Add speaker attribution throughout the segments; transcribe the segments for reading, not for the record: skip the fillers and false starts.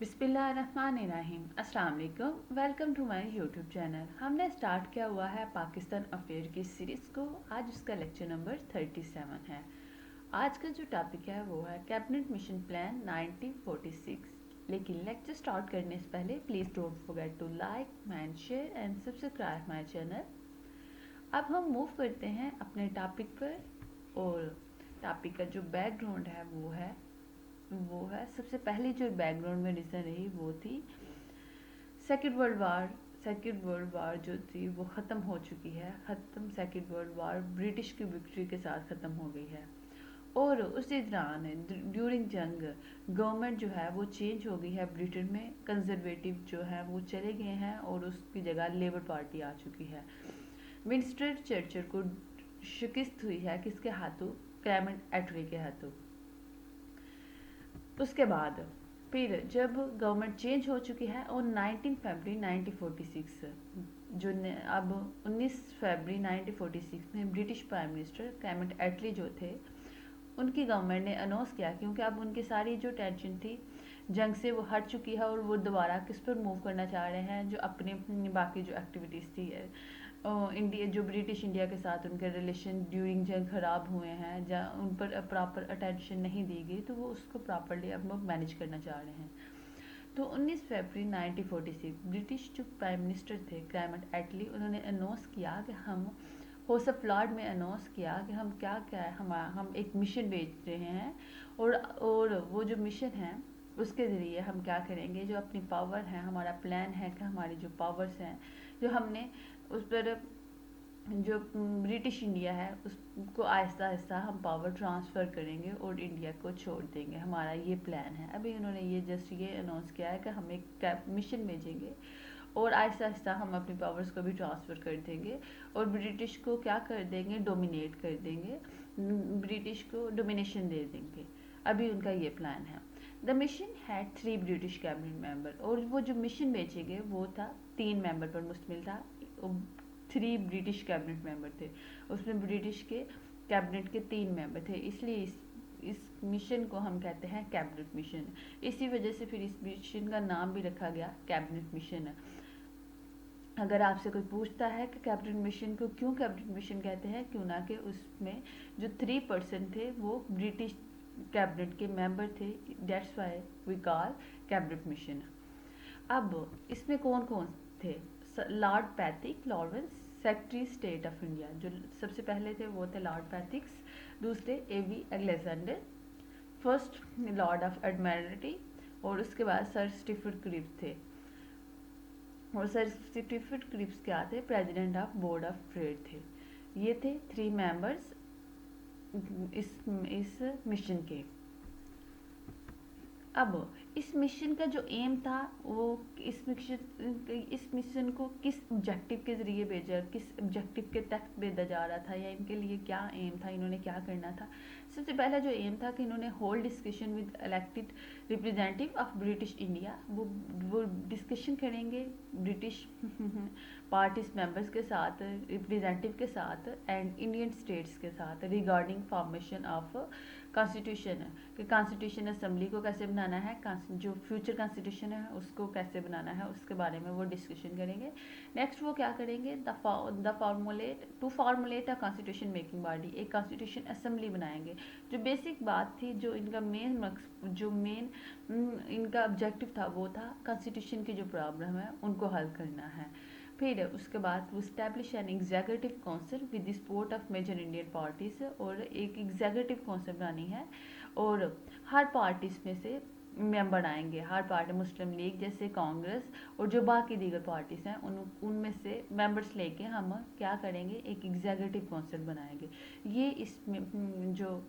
Speaker 1: बिस्मिल्लाहिर्रहमानिर्रहीम। अस्सलाम वालेकुम। Welcome to my YouTube channel. हमने स्टार्ट किया हुआ है पाकिस्तान अफेयर की सीरीज़ को। आज उसका लेक्चर नंबर 37 है। आज का जो टॉपिक है वो है कैबिनेट मिशन प्लान 1946। लेकिन लेक्चर स्टार्ट करने से पहले please don't forget to like and share and subscribe my channel. अब हम मूव करते हैं अपने टॉपिक पर, और टॉपिक का जो बैकग्राउंड है वो है सबसे पहली जो बैकग्राउंड में रीज़न रही वो थी second world war. Second world war जो थी वो ख़त्म हो चुकी है। सेकेंड वर्ल्ड वार ब्रिटिश की विक्ट्री के साथ ख़त्म हो गई है, और उसी दौरान ड्यूरिंग जंग गवर्नमेंट जो है वो चेंज हो गई है। ब्रिटेन में कंजर्वेटिव जो है वो चले गए हैं और उसकी जगह लेबर पार्टी आ चुकी है। विंस्टन चर्चिल को शिकस्त हुई है किसके हाथों? क्लेमेंट एटली के हाथों। उसके बाद फिर जब गवर्नमेंट चेंज हो चुकी है और 19 फरवरी 1946 अब 19 फरवरी 1946 में ब्रिटिश प्राइम मिनिस्टर क्लेमेंट एटली जो थे उनकी गवर्नमेंट ने अनाउंस किया, क्योंकि अब उनकी सारी जो टेंशन थी जंग से वो हट चुकी है और वो दोबारा किस पर मूव करना चाह रहे हैं, जो अपने बाकी जो एक्टिविटीज़ थी इंडिया जो ब्रिटिश इंडिया के साथ उनके रिलेशन ड्यूरिंग जंग ख़राब हुए हैं, जहाँ उन पर प्रॉपर अटेंशन नहीं दी गई, तो वो उसको प्रॉपरली अब वो मैनेज करना चाह रहे हैं। तो 19 फरवरी 1946 ब्रिटिश जो प्राइम मिनिस्टर थे क्लेमेंट एटली, उन्होंने अनाउंस किया कि हम हाउस ऑफ लॉर्ड में अनाउंस किया कि हम क्या क्या है हम एक मिशन भेज रहे हैं, और वो जो मिशन है उसके ज़रिए हम क्या करेंगे, जो अपनी पावर है, हमारा प्लान है कि हमारी जो पावर्स हैं जो हमने उस पर जो ब्रिटिश इंडिया है उसको आहिस्ता आहिस्ता हम पावर ट्रांसफ़र करेंगे और इंडिया को छोड़ देंगे, हमारा ये प्लान है। अभी उन्होंने ये जस्ट ये अनाउंस किया है कि हम एक मिशन भेजेंगे और आहिस्ता आहिस्ता हम अपनी पावर्स को भी ट्रांसफ़र कर देंगे और ब्रिटिश को क्या कर देंगे, डोमिनेट कर देंगे, ब्रिटिश को डोमिनेशन दे देंगे। अभी उनका ये प्लान है। The mission had 3 British cabinet member, और वो जो मिशन भेजेंगे वो था 3 मेंबर पर मुश्तमिल था। 3 ब्रिटिश कैबिनेट मेंबर थे, उसमें ब्रिटिश के कैबिनेट के 3 मेंबर थे, इसलिए इस मिशन को हम कहते हैं कैबिनेट मिशन। इसी वजह से फिर इस मिशन का नाम भी रखा गया कैबिनेट मिशन। अगर आपसे कोई पूछता है कि कैबिनेट मिशन को क्यों कैबिनेट मिशन कहते हैं, क्यों ना कि उसमें जो 3% थे वो ब्रिटिश कैबिनेट के मेंबर थे, that's why we call cabinet mission. अब इसमें कौन कौन थे? Lord Pethick Lawrence, secretary state of India, जो सबसे पहले थे वो थे लॉर्ड पैथिक्स, दूसरे A V Alexander, first lord of admiralty, और उसके बाद सर स्टीफर्ड क्रिप्स थे। और सर स्टीफर्ड क्रिप्स क्या थे? President of board of trade थे। ये थे 3 मेंबर्स इस मिशन के। अब इस मिशन का जो एम था वो इस मिशन को किस ऑब्जेक्टिव के ज़रिए भेजा, किस ऑब्जेक्टिव के तहत भेजा जा रहा था, या इनके लिए क्या एम था, इन्होंने क्या करना था। सबसे पहला जो एम था कि इन्होंने hold discussion with elected representative of British India, वो डिस्कशन करेंगे ब्रिटिश पार्टीज मेंबर्स के साथ, रिप्रेजेंटेटिव के साथ एंड इंडियन स्टेट्स के साथ रिगार्डिंग फॉर्मेशन ऑफ कॉन्स्टिट्यूशन, कि कॉन्स्टिट्यूशन असेंबली को कैसे बनाना है, जो फ्यूचर कॉन्स्टिट्यूशन है उसको कैसे बनाना है, उसके बारे में वो डिस्कशन करेंगे। नेक्स्ट वो क्या करेंगे, to formulate a constitution making body, एक कॉन्स्टिट्यूशन असेंबली बनाएंगे। जो बेसिक बात थी, जो इनका मेन इनका ऑब्जेक्टिव था वो था कॉन्स्टिट्यूशन की जो प्रॉब्लम है उनको हल करना है। फिर उसके बाद वो establish an executive council with the support of major Indian parties, और एक एग्जीक्यूटिव काउंसिल बनानी है और हर पार्टीज में से मेंबर आएंगे, हर पार्टी मुस्लिम लीग जैसे कांग्रेस और जो बाकी दीगर पार्टीज हैं उनमें से मेंबर्स लेके हम क्या करेंगे, एक एग्जीक्यूटिव काउंसिल बनाएंगे। ये इसमें जो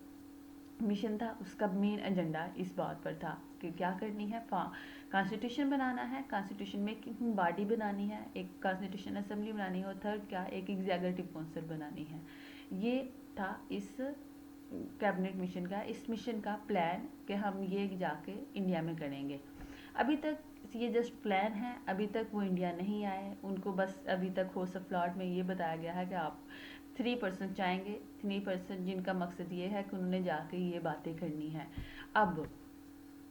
Speaker 1: मिशन था उसका मेन एजेंडा इस बात पर था कि क्या करनी है, कॉन्स्टिट्यूशन बनाना है, कॉन्स्टिट्यूशन में बॉडी बनानी है, एक कॉन्स्टिट्यूशन असेंबली बनानी है, और थर्ड क्या, एक एग्जीक्यूटिव काउंसिल बनानी है। ये था इस कैबिनेट मिशन का, इस मिशन का प्लान कि हम ये जाके इंडिया में करेंगे। अभी तक ये जस्ट प्लान है, अभी तक वो इंडिया नहीं आए, उनको बस अभी तक हाउस ऑफ लॉर्ड में ये बताया गया है कि आप 3% चाहेंगे, 3% जिनका मकसद ये है कि उन्होंने जाके ये बातें करनी है। अब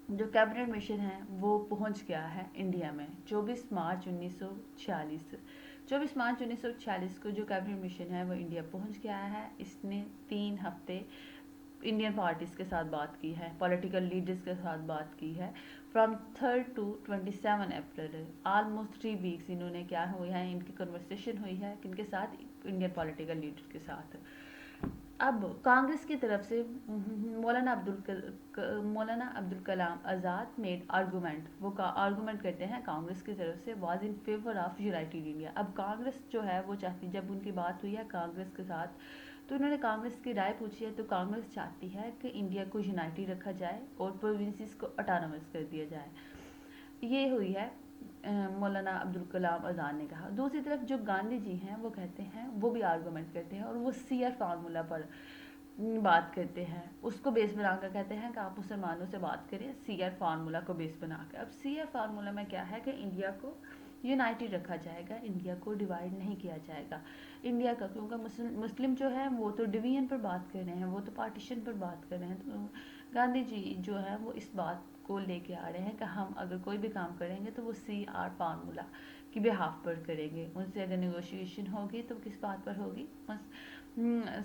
Speaker 1: जो कैबिनेट मिशन है वो पहुंच गया है इंडिया में 24 मार्च 1946। 24 मार्च 1946 को जो कैबिनेट मिशन है वो इंडिया पहुंच गया है। इसने 3 हफ्ते इंडियन पार्टीज़ के साथ बात की है, पॉलिटिकल लीडर्स के साथ बात की है। From 3 to 27 April almost 3 weeks इन्होंने क्या हुई है, इनकी कन्वर्सेशन हुई है किनके साथ, इंडियन पॉलिटिकल लीडर के साथ। अब कांग्रेस की तरफ से मौलाना अब्दुल कलाम आज़ाद मेड आर्गूमेंट, वो आर्गूमेंट करते हैं कांग्रेस की तरफ से, was in favour of United India. अब कांग्रेस जो है वो चाहती, जब उनकी बात हुई है कांग्रेस के साथ तो उन्होंने कांग्रेस की राय पूछी है, तो कांग्रेस चाहती है कि इंडिया को यूनाइटेड रखा जाए और प्रोविंसेस को ऑटोनोमस कर दिया जाए। ये हुई है मौलाना अब्दुल कलाम आज़ाद ने कहा। दूसरी तरफ जो गांधी जी हैं वो कहते हैं, वो भी आर्गूमेंट करते हैं और वो सीआर फार्मूला पर बात करते हैं, उसको बेस बनाकर कहते हैं कि आप मुसलमानों से बात करें सीआर फार्मूला को बेस बनाकर। अब सीआर फार्मूला में क्या है कि इंडिया को यूनाइटेड रखा जाएगा, इंडिया को डिवाइड नहीं किया जाएगा। इंडिया का क्योंकि मुस्लिम जो है वो तो डिवीजन पर बात कर रहे हैं, वो तो पार्टीशन पर बात कर रहे हैं, तो गांधी जी जो है वो इस बात को लेके आ रहे हैं कि हम अगर कोई भी काम करेंगे तो वो CR फार्मूला की बिहाफ पर करेंगे। उनसे अगर नेगोशिएशन होगी तो किस बात पर होगी,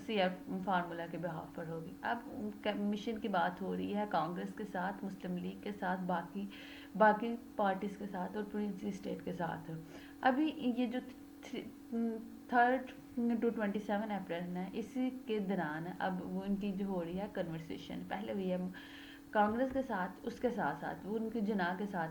Speaker 1: CR फार्मूला के बिहाफ पर होगी। अब मिशन की बात हो रही है कांग्रेस के साथ, मुस्लिम लीग के साथ, बाकी पार्टीज के साथ और प्रिंसी स्टेट के साथ। अभी ये जो 3 टू 27 अप्रैल है, इसी के दौरान अब वो उनकी जो हो रही है कन्वर्सेशन, पहले हुई है कांग्रेस के साथ, उसके साथ साथ वो उनके जिना के साथ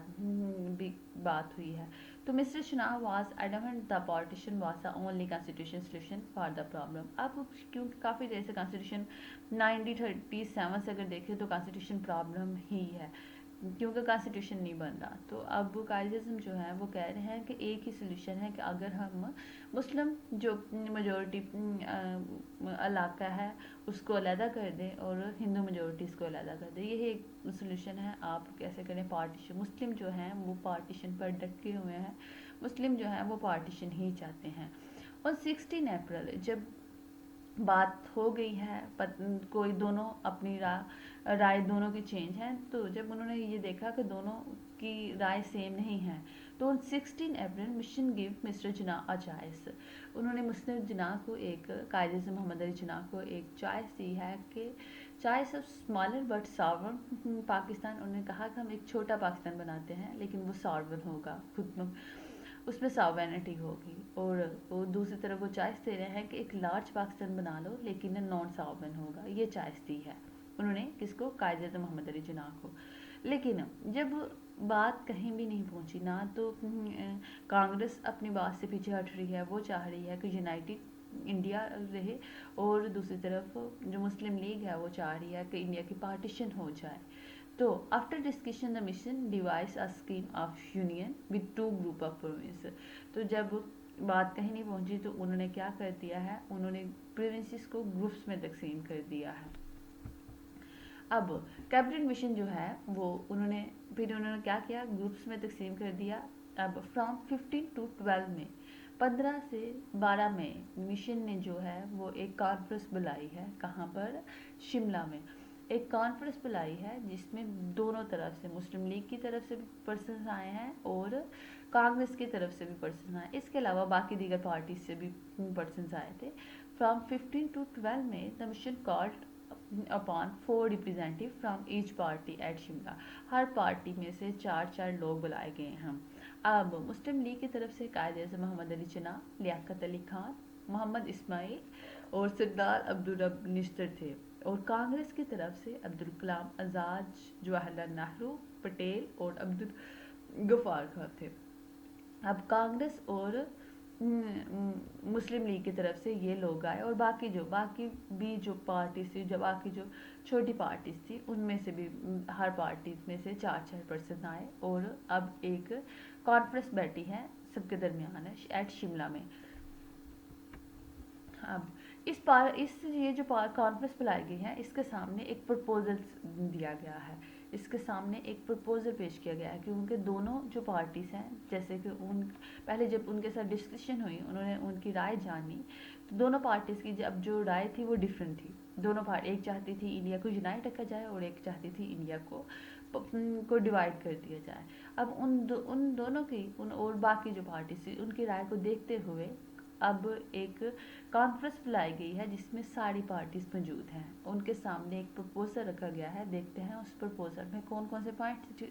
Speaker 1: भी बात हुई है। तो mister Jinnah was adamant the partition was the only constitution solution for the problem. अब क्योंकि काफ़ी देर से कॉन्स्टिट्यूशन 1937 से अगर देखें तो कॉन्स्टिट्यूशन प्रॉब्लम ही है, क्योंकि कॉन्स्टिट्यूशन नहीं बन रहा। तो अब कायदे-ए-आज़म जो है वो कह रहे हैं कि एक ही सोल्यूशन है कि अगर हम मुस्लिम जो मेजॉरिटी इलाका है उसको अलहदा कर दें और हिंदू मेजॉरिटीज़ को अलहदा कर दें, यही एक सोल्यूशन है। आप कैसे करें, पार्टीशन, मुस्लिम जो हैं वो पार्टीशन पर डटे हुए हैं, मुस्लिम जो हैं वो पार्टीशन ही चाहते हैं। और 16 अप्रैल जब बात हो गई है, कोई दोनों अपनी राय दोनों की चेंज है, तो जब उन्होंने ये देखा कि दोनों की राय सेम नहीं है, तो 16 April mission give mister Jinnah a choice. उन्होंने मिस्टर जिना को एक, कायदे से मोहम्मद अली जिना को एक चॉइस दी है कि choice of smaller but sovereign Pakistan. उन्होंने कहा कि हम एक छोटा पाकिस्तान बनाते हैं लेकिन वो सॉवरन होगा, खुद उसमें सॉवरेनिटी होगी। और वो दूसरी तरफ वो चॉइस दे रहे हैं कि एक लार्ज पाकिस्तान बना लो लेकिन नॉन सॉवरेन होगा, ये चॉइस दी है उन्होंने किसको, कायदे मोहम्मद अली जिन्ना को। लेकिन जब बात कहीं भी नहीं पहुंची ना, तो कांग्रेस अपनी बात से पीछे हट रही है, वो चाह रही है कि यूनाइटेड इंडिया रहे, और दूसरी तरफ जो मुस्लिम लीग है वो चाह रही है कि इंडिया की पार्टीशन हो जाए। तो after discussion the mission device a scheme of union with 2 group of province. तो जब बात कहीं नहीं पहुंची तो उन्होंने क्या कर दिया है, उन्होंने प्रोविंसेस को ग्रुप्स में तकसीम कर दिया है। अब कैबिनेट मिशन जो है वो उन्होंने क्या किया, ग्रुप्स में तकसीम कर दिया। अब फ्रॉम 15 टू 12 में 15 से 12 में मिशन ने जो है वो एक कॉन्फ्रेंस बुलाई है, कहाँ पर, शिमला में एक कॉन्फ्रेंस बुलाई है जिसमें दोनों तरफ से, मुस्लिम लीग की तरफ से भी पर्सन आए हैं और कांग्रेस की तरफ से भी पर्सन आए, इसके अलावा बाकी दीगर पार्टीज से भी पर्सन आए थे। फ्रॉम 15 टू 12 में the mission called upon 4 representative from each party at Shimla. Her party में से 4 लोग बुलाए गए हैं। अब मुस्लिम लीग की तरफ से कायदे मोहम्मद अली जिन्ना, लियाकत अली खान, मोहम्मद इस्माइल और सरदार अब्दुल रब निश्तर थे। और कांग्रेस की तरफ से अब्दुल कलाम आज़ाद, जवाहरलाल नेहरू, पटेल और अब्दुल गफ्फार खान थे। अब कांग्रेस और मुस्लिम लीग की तरफ से ये लोग आए, और बाकी भी जो पार्टीज थी, जो बाकी जो छोटी पार्टीज थी, उनमें से भी हर पार्टी में से 4 पर्सन आए, और अब एक कॉन्फ्रेंस बैठी है सबके दरमियान एट शिमला में। अब ये जो कॉन्फ्रेंस बुलाई गई है, इसके सामने एक प्रपोजल दिया गया है, इसके सामने एक प्रपोजल पेश किया गया है कि उनके दोनों जो पार्टीज़ हैं, जैसे कि पहले जब उनके साथ डिस्कशन हुई, उन्होंने उनकी राय जानी, तो दोनों पार्टीज़ की अब जो राय थी वो डिफरेंट थी। दोनों पार्टी, एक चाहती थी इंडिया को यूनाइट रखा जाए और एक चाहती थी इंडिया को को डिवाइड कर दिया जाए। अब उन दोनों की और बाकी जो पार्टीज थी उनकी राय को देखते हुए अब एक कॉन्फ्रेंस बुलाई गई है जिसमें सारी पार्टीज मौजूद हैं। उनके सामने एक प्रपोजल रखा गया है, देखते हैं उस प्रपोजल में कौन कौन से पॉइंट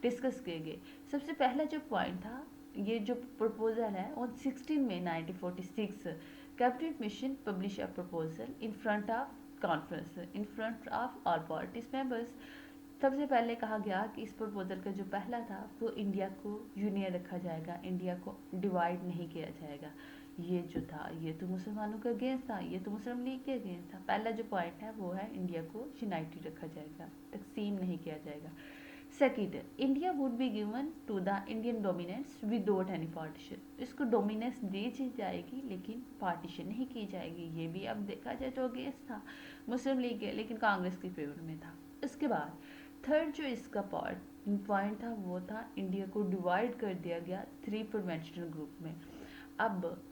Speaker 1: डिस्कस किए गए। सबसे पहला जो पॉइंट था, ये जो प्रपोजल है, on 16 May 1946 Cabinet Mission publish a proposal in front of conference in front of all parties members. सबसे पहले कहा गया कि इस प्रपोजल का जो पहला था वो इंडिया को यूनियन रखा जाएगा, इंडिया को डिवाइड नहीं किया जाएगा। ये जो था ये तो मुसलमानों का अगेंस्ट था, ये तो मुस्लिम लीग के अगेंस्ट था। पहला जो पॉइंट है वो है इंडिया को यूनाइटेड रखा जाएगा, तकसीम नहीं किया जाएगा। Second, India would be given to the Indian dominance without any partition. इसको डोमिनेंस दी जाएगी लेकिन पार्टीशन नहीं की जाएगी। ये भी अब देखा जाए तो अगेंस्ट था मुस्लिम लीग के, लेकिन कांग्रेस के फेवर में था। इसके बाद थर्ड जो इसका पॉइंट था वो था इंडिया को डिवाइड कर दिया गया 3 प्रोवेंशनल ग्रुप में। अब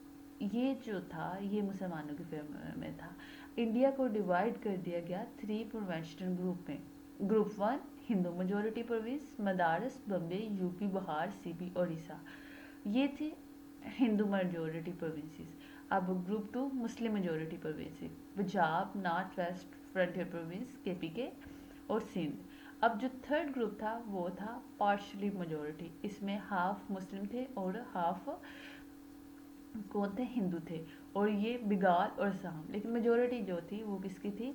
Speaker 1: ये जो था ये मुसलमानों के फेवर में था। इंडिया को डिवाइड कर दिया गया 3 प्रोवेंशनल ग्रुप में। Group 1 Hindu majority province, Madras, Bombay, UP, Bihar, CP, Orissa, ये थे हिंदू मेजोरिटी प्रोविंसेस। अब group 2 Muslim majority provinces, Punjab, north west frontier province, KPK और सिंध। अब जो थर्ड ग्रुप था वो था पार्शली मेजोरिटी, इसमें हाफ मुस्लिम थे और हाफ कौन थे, हिंदू थे, और ये बंगाल और असम। लेकिन मेजोरिटी जो थी वो किसकी थी,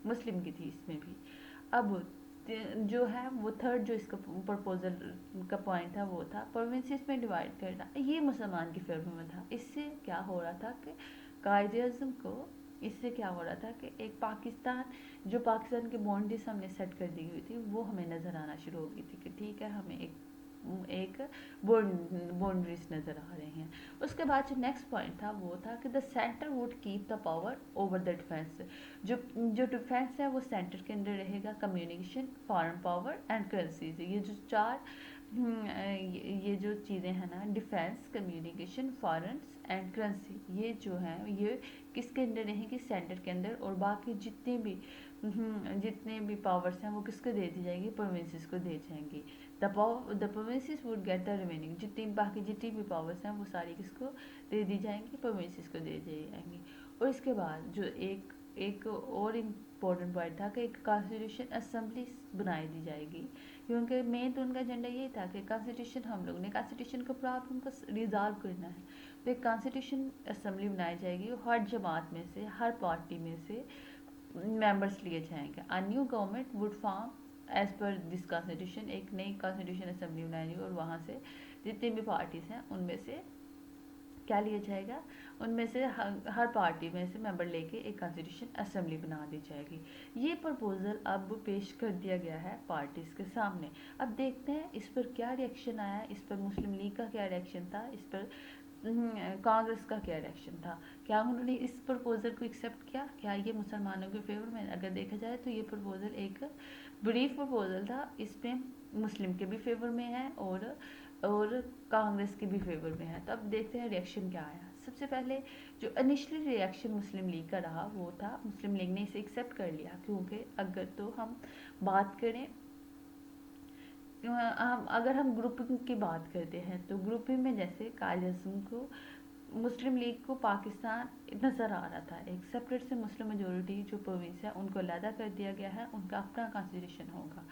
Speaker 1: मुस्लिम की थी इसमें भी। अब जो है वो थर्ड जो इसका प्रपोजल का पॉइंट था वो था प्रोविंसेस में डिवाइड करना। ये मुसलमान की फेवर में था। इससे क्या हो रहा था कि कायदे-ए-आज़म को, इससे क्या हो रहा था कि एक पाकिस्तान, जो पाकिस्तान की बाउंड्रीज हमने सेट कर दी हुई थी वो हमें नज़र आना शुरू हो गई थी कि ठीक है हमें एक बाउंड्रीज नज़र आ रही हैं। उसके बाद जो नेक्स्ट पॉइंट था वो था कि the centre would keep the power over the defence. जो डिफेंस है वो सेंटर के अंदर रहेगा, communication, foreign power and currencies. ये जो चार ये जो चीज़ें हैं ना, defence, communication, foreign and currency, ये जो है ये किसके अंदर रहेंगी, सेंटर के अंदर। और बाकी जितने भी पावर्स हैं वो किसको दे दी जाएगी, प्रोविंसेस को दे जाएंगी। The provinces would get the remaining, जितनी भी पावर्स हैं वो सारी किसको दे दी जाएंगी, प्रोविंसेस को दे दी जाएंगी। और इसके बाद जो एक और इम्पोर्टेंट पॉइंट था कि एक कॉन्स्टिट्यूशन असेंबली बनाई दी जाएगी, क्योंकि मेन तो उनका एजेंडा यही था कि कॉन्स्टिट्यूशन, हम लोग ने कॉन्स्टिट्यूशन का प्रॉब्लम को रिजॉल्व करना है। तो एक कॉन्स्टिट्यूशन असेंबली बनाई जाएगी, हर जमात में से, हर पार्टी में से मेंबर्स लिए जाएंगे। A new government would form as per this constitution. एक नई कॉन्स्टिट्यूशन असेंबली बनाएगी और वहाँ से जितनी भी पार्टीज हैं उनमें से क्या लिया जाएगा, उनमें से हर पार्टी में से मेंबर लेके एक कॉन्स्टिट्यूशन असेंबली बना दी जाएगी। ये प्रपोजल अब पेश कर दिया गया है पार्टीज के सामने। अब देखते हैं इस पर क्या रिएक्शन आया, इस पर मुस्लिम लीग का क्या रिएक्शन था, इस पर कांग्रेस का क्या रिएक्शन था। क्या उन्होंने इस प्रपोजल को एक्सेप्ट किया, क्या ये मुसलमानों के फेवर में। अगर देखा जाए तो ये प्रपोजल एक ब्रीफ प्रपोजल था, इसमें मुस्लिम के भी फेवर में है और कांग्रेस के भी फेवर में है। तो अब देखते हैं रिएक्शन क्या आया। सबसे पहले जो इनिशियली रिएक्शन मुस्लिम लीग का रहा वो था, मुस्लिम लीग ने इसे एक्सेप्ट कर लिया, क्योंकि अगर तो हम बात करें, अगर हम ग्रुपिंग की बात करते हैं तो ग्रुपिंग में जैसे कायद-ए-आज़म को, मुस्लिम लीग को पाकिस्तान नज़र आ रहा था, एक सेपरेट से मुस्लिम मेजोरिटी जो प्रोविंस है उनको अलहदा कर दिया गया है, उनका अपना कॉन्स्टिट्यूशन होगा।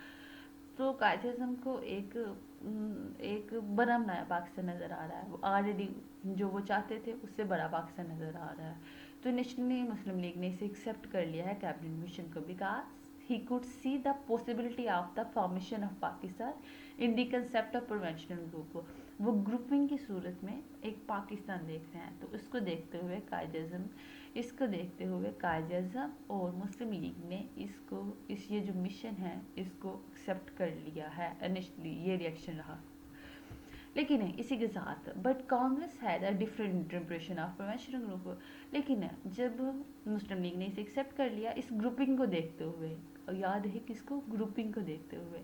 Speaker 1: तो कायद-ए-आज़म को एक बड़ा नया पाकिस्तान नज़र आ रहा है, वो ऑलरेडी जो वो चाहते थे उससे बड़ा पाकिस्तान नज़र आ रहा है। तो नेशनली मुस्लिम लीग ने इसे एक्सेप्ट कर लिया है कैबिनेट मिशन को, because he could see the possibility of the formation of Pakistan in the concept of provincial group। वो ग्रुपिंग की सूरत में एक पाकिस्तान देख रहे हैं। तो इसको देखते हुए कायद-ए-आज़म और मुस्लिम लीग ने ये जो मिशन है इसको एक्सेप्ट कर लिया है। इनिशियली ये रिएक्शन रहा, लेकिन इसी के साथ but Congress had a different interpretation of provincial group. लेकिन जब मुस्लिम लीग ने इसे एक्सेप्ट कर लिया इस ग्रुपिंग को देखते हुए, और याद है किसको, ग्रुपिंग को देखते हुए,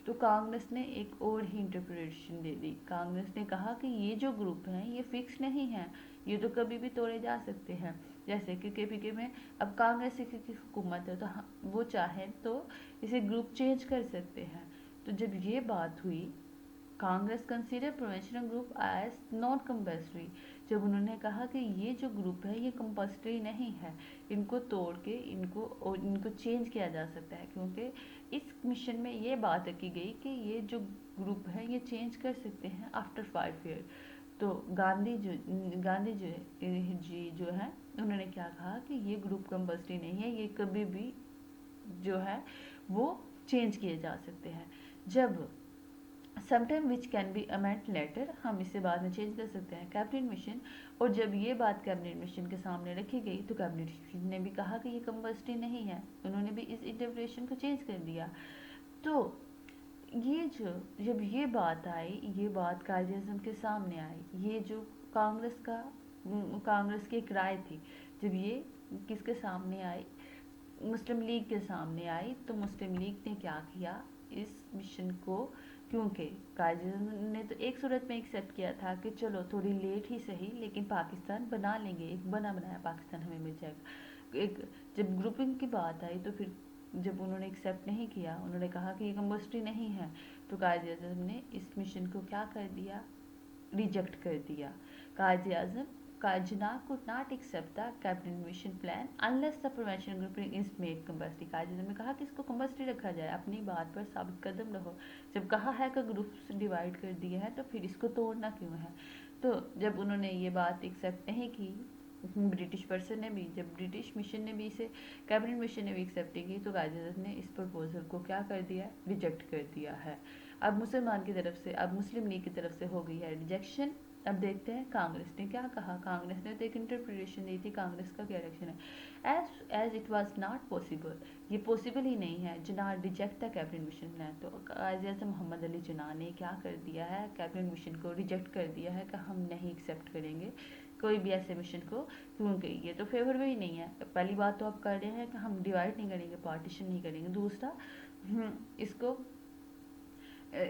Speaker 1: तो कांग्रेस ने एक और ही इंटरप्रिटेशन दे दी। कांग्रेस ने कहा कि ये जो ग्रुप हैं ये फिक्स नहीं है, ये तो कभी भी तोड़े जा सकते हैं। जैसे कि केपीके में अब कांग्रेस की हुकूमत है तो वो चाहे तो इसे ग्रुप चेंज कर सकते हैं। तो जब ये बात हुई, Congress consider provincial group as not compulsory, जब उन्होंने कहा कि ये जो ग्रुप है ये कंपल्सरी नहीं है, इनको तोड़ के इनको चेंज किया जा सकता है, क्योंकि इस मिशन में ये बात की गई कि ये जो ग्रुप है ये चेंज कर सकते हैं आफ्टर 5 ईयर। तो गांधी जी जो है उन्होंने क्या कहा कि ये ग्रुप कंपल्सरी नहीं है, ये कभी भी जो है वो चेंज किए जा सकते हैं। जब sometime which can be amend later, हम इसे बाद में चेंज कर सकते हैं, कैबिनेट मिशन। और जब ये बात कैबिनेट मिशन के सामने रखी गई तो कैबिनेट मिशन ने भी कहा कि ये कंपल्सरी नहीं है, उन्होंने भी इस इंटरप्रिटेशन को चेंज कर दिया। तो ये जब ये बात आई, ये बात कायदे आज़म के सामने आई, ये जो कांग्रेस की एक राय थी, जब ये किसके सामने आई, मुस्लिम लीग के सामने आई, तो मुस्लिम लीग ने क्या किया, इस मिशन को, क्योंकि कायदे आज़म ने तो एक सूरत में एक्सेप्ट किया था कि चलो थोड़ी लेट ही सही लेकिन पाकिस्तान बना लेंगे, एक बना बनाया पाकिस्तान हमें मिल जाएगा। एक जब ग्रुपिंग की बात आई तो फिर जब उन्होंने एक्सेप्ट नहीं किया, उन्होंने कहा कि ये कंपल्सरी नहीं है, तो कायदे आज़म ने इस मिशन को क्या कर दिया, रिजेक्ट कर दिया। कायदे आज़म Jinnah could not accept the cabinet mission plan unless the prevention grouping is made compulsory। कायदे आज़म ने कहा कि इसको कंपल्सरी रखा जाए, अपनी बात पर साबित कदम रहो, जब कहा है कि ग्रुप्स डिवाइड कर दिए हैं तो फिर इसको तोड़ना क्यों है। तो जब उन्होंने ये बात एक्सेप्ट नहीं की, ब्रिटिश पर्सन ने भी, जब ब्रिटिश मिशन ने भी इसे, कैबिनेट मिशन ने भी एक्सेप्ट की, तो कायदे आज़म ने इस प्रपोजल को क्या कर दिया, रिजेक्ट कर दिया है। अब मुसलमान की तरफ से, अब मुस्लिम लीग की तरफ से हो गई है रिजेक्शन। अब देखते हैं कांग्रेस ने क्या कहा। कांग्रेस ने तो एक इंटरप्रिटेशन दी थी, कांग्रेस का क्या रिएक्शन है। As it was not possible, ये पॉसिबल ही नहीं है, Jinnah reject the cabinet mission plan. तो कायदे मोहम्मद अली जिन्ना ने क्या कर दिया है, कैबिनेट मिशन को रिजेक्ट कर दिया है कि हम नहीं एक्सेप्ट करेंगे कोई भी ऐसे मिशन को, क्योंकि ये तो फेवर में ही नहीं है। पहली बात तो आप कर रहे हैं कि हम डिवाइड नहीं करेंगे, पार्टीशन नहीं करेंगे। दूसरा,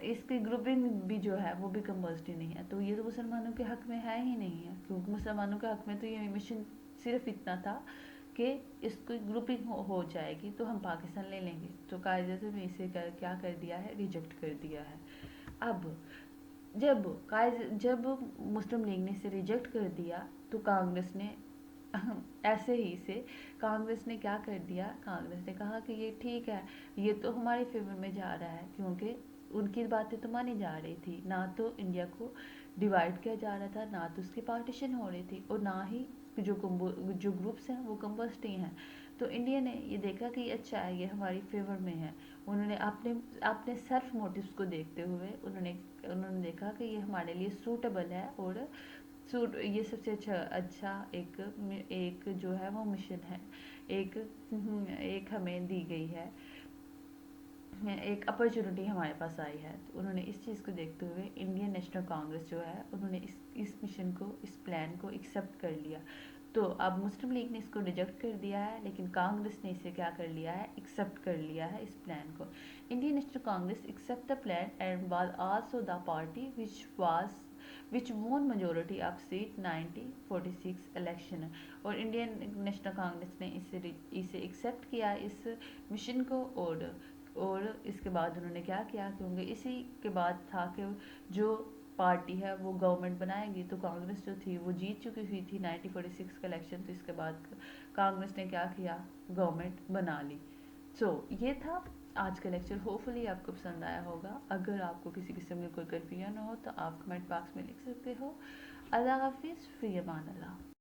Speaker 1: इसकी ग्रुपिंग भी जो है वो भी कंपल्सरी नहीं है, तो ये तो मुसलमानों के हक में है ही नहीं है, क्योंकि मुसलमानों के हक में तो ये मिशन सिर्फ इतना था कि इसको ग्रुपिंग हो जाएगी तो हम पाकिस्तान ले लेंगे। तो कायदे से इसे क्या कर दिया है, रिजेक्ट कर दिया है। अब जब मुस्लिम लीग ने इसे रिजेक्ट कर दिया तो कांग्रेस ने ऐसे ही से कांग्रेस ने क्या कर दिया, कांग्रेस ने कहा कि ये ठीक है, ये तो हमारे फेवर में जा रहा है, क्योंकि उनकी बातें तो मानी जा रही थी, ना तो इंडिया को डिवाइड किया जा रहा था, ना तो उसकी पार्टीशन हो रही थी, और ना ही जो ग्रुप्स हैं वो कंपल्सरी हैं। तो इंडिया ने ये देखा कि अच्छा है, ये हमारी फेवर में है। उन्होंने अपने सेल्फ मोटिव्स को देखते हुए उन्होंने देखा कि ये हमारे लिए सूटेबल है, और ये सबसे अच्छा एक जो है वो मिशन है, एक हमें दी गई है, एक अपॉर्चुनिटी हमारे पास आई है। तो उन्होंने इस चीज़ को देखते हुए इंडियन नेशनल कांग्रेस जो है उन्होंने इस मिशन को, इस प्लान को एक्सेप्ट कर लिया। तो अब मुस्लिम लीग ने इसको रिजेक्ट कर दिया है, लेकिन कांग्रेस ने इसे क्या कर लिया है, एक्सेप्ट कर लिया है इस प्लान को। Indian National Congress accept the plan and was also the party which won majority of seat 1946 election. और इंडियन नेशनल कांग्रेस ने इसे एक्सेप्ट किया इस मिशन को, और इसके बाद उन्होंने क्या किया, क्योंकि इसी के बाद था कि जो पार्टी है वो गवर्नमेंट बनाएगी, तो कांग्रेस जो थी वो जीत चुकी हुई थी 1946 का इलेक्शन, तो इसके बाद कांग्रेस ने क्या किया, गवर्नमेंट बना ली। ये था आज का लेक्चर, होपफुली आपको पसंद आया होगा। अगर आपको किसी किस्म की कोई कन्फ्यूजन हो तो आप कमेंट बॉक्स में लिख सकते हो। अल्लाह हाफिज़, फ़ी अमान अल्लाह।